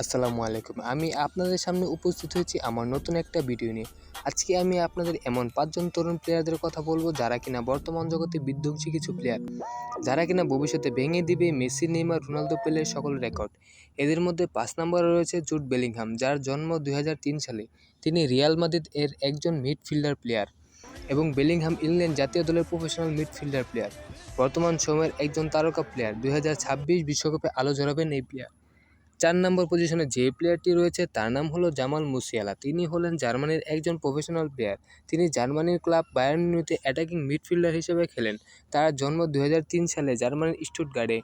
আসসালামু আলাইকুম। আমি আপনাদের সামনে উপস্থিত হয়েছি আমার নতুন একটা ভিডিও নিয়ে। আজকে আমি আপনাদের এমন ৫ জন তরুণ প্লেয়ারদের কথা বলবো যারা কিনা বর্তমান জগতে বিধ্বংসী কিছু প্লেয়ার। যারা কিনা ভবিষ্যতে ভেঙে দিবে মেসি, নেইমার, রোনালদো, পেলের সকল রেকর্ড। এদের মধ্যে ৫ নম্বরে রয়েছে জুড বেলিংহাম, যার জন্ম ২০০৩ সালে। তিনি রিয়াল মাদ্রিদ এর একজন মিডফিল্ডার প্লেয়ার এবং বেলিংহাম ইংল্যান্ড জাতীয় দলের প্রফেশনাল মিডফিল্ডার প্লেয়ার। বর্তমান সময়ের একজন তারকা প্লেয়ার। ২০২৬ বিশ্বকাপে আলো ঝরাবেন এই প্লেয়ার। ৪ নম্বর পজিশনে যে প্লেয়ারটি রয়েছে তার নাম হলো জামাল মুসিয়ালা। তিনি হলেন জার্মানির একজন প্রফেশনাল প্লেয়ার। তিনি জার্মানির ক্লাব বায়ার্ন মিউনিখে অ্যাটাকিং মিডফিল্ডার হিসেবে খেলেন। তার জন্ম ২০০৩ সালে জার্মানির স্টুটগার্টে।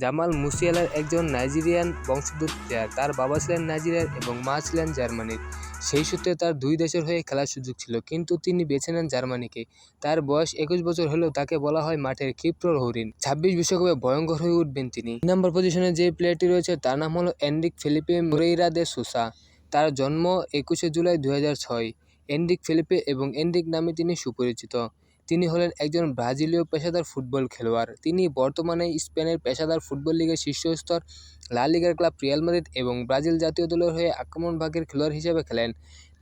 জামাল মুসিয়ালার একজন নাইজেরিয়ান বংশোদ্ভূত প্লেয়ার। তার বাবা ছিলেন নাইজেরিয়ার এবং মা ছিলেন জার্মানির। সেই সূত্রে তার ২ দেশের হয়ে খেলার সুযোগ ছিল, কিন্তু তিনি বেছে নেন জার্মানিকে। তার বয়স ২১ বছর হলেও তাকে বলা হয় মাঠের ক্ষিপ্র হরিণ। ২৬ বিশ্বকাপে ভয়ঙ্কর হয়ে উঠবেন তিনি। ৩ নম্বর পজিশনে যে প্লেয়ারটি রয়েছে তার নাম হলো এনরিক ফেলিপে মোরেইরা দে সোসা। তার জন্ম ২১শে জুলাই ২০০৬। এনরিক ফেলিপে এবং এনরিক নামে তিনি সুপরিচিত। তিনি হলেন একজন ব্রাজিলীয় পেশাদার ফুটবল খেলোয়াড়। তিনি বর্তমানে স্পেনের পেশাদার ফুটবল লিগের শীর্ষ স্তর লা লিগার ক্লাব রিয়াল মাদ্রিদ এবং ব্রাজিল জাতীয় দলের হয়ে আক্রমণভাগের খেলোয়াড় হিসেবে খেলেন।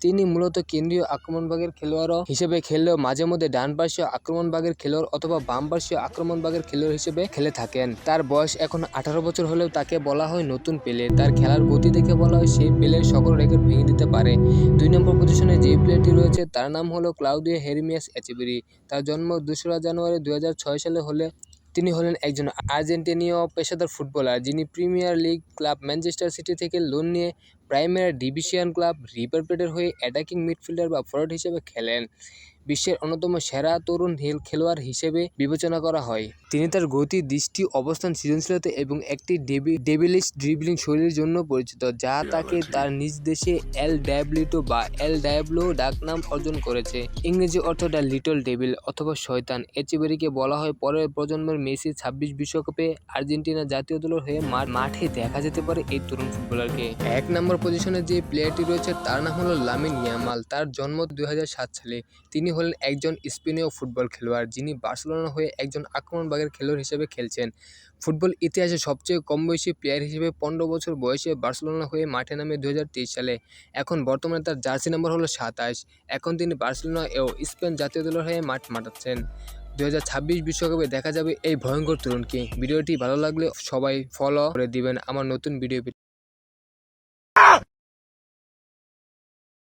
তিনি মূলত কেন্দ্রীয় আক্রমণভাগের খেলোয়াড় হিসেবে খেললেও মাঝে মধ্যে ডান পার্শ্বীয় আক্রমণভাগের খেলোয়াড় অথবা বাম পার্শ্বীয় আক্রমণভাগের খেলোয়াড় হিসেবে খেলে থাকেন। তার বয়স এখন ১৮ বছর হলেও তাকে বলা হয় নতুন পেলে। তার খেলার গতি দেখে বলা হয় সে পেলের সকল রেকর্ড ভেঙে দিতে পারে। ২ নম্বর পজিশনে যে প্লেয়ারটি রয়েছে তার নাম হলো ক্লাউদিও হেরমিয়াস এচেবেরি। তার জন্ম ২রা জানুয়ারি ২০০৬ সালে হলে। তিনি হলেন একজন আর্জেন্টিনীয় পেশাদার ফুটবলার, যিনি premier league club Manchester city থেকে লোন নিয়ে প্রাইমেরা ডিভিশন ক্লাব রিভার প্লেটের হয়ে অ্যাটাকিং মিডফিল্ডার বা ফরওয়ার্ড হিসেবে খেলেন। বিশ্বের অন্যতম সেরা তরুণ খেলোয়াড় হিসেবে বিবেচনা করা হয়। তিনি তার গতি, দৃষ্টি, অবস্থান, সৃজনশীলতা এবং একটি ডেভিলিশ ড্রিবলিং শৈলীর জন্য পরিচিত, যা তাকে তার নিজ দেশে এল ডায়াবলিটো বা এল ডায়াবলো ডাকনাম অর্জন করেছে। ইংরেজি অর্থ দ্য লিটল ডেভিল অথবা শয়তান। এচেবেরিকে বলা হয় পরের প্রজন্মের মেসি। ২৬ বিশ্বকাপে আর্জেন্টিনা জাতীয় দলের হয়ে মাঠে দেখা যেতে পারে এই তরুণ ফুটবলারকে। ১ নম্বর পজিশনে যে প্লেয়ারটি রয়েছে তার নাম হলো লামিন ইয়ামাল। তার জন্ম ২০০৭ সালে। তিনি হলেন একজন স্পেনীয় ফুটবল খেলোয়াড়, যিনি বার্সেলোনা হয়ে একজন আক্রমণভাগের খেলোয়াড় হিসেবে খেলছেন। ফুটবল ইতিহাসে সবচেয়ে কম বয়সী প্লেয়ার হিসেবে ১৫ বছর বয়সে বার্সেলোনা হয়ে মাঠে নামে ২০২৩ সালে। এখন বর্তমানে তার জার্সি নম্বর হলো ২৭। এখন তিনি বার্সেলোনা ও স্পেন জাতীয় দলের হয়ে মাঠ মাতাচ্ছেন। ২০২৬ বিশ্বকাপে দেখা যাবে এই ভয়ঙ্কর তরুণকে। ভিডিওটি ভালো লাগলে সবাই ফলো করে দিবেন আমার নতুন ভিডিও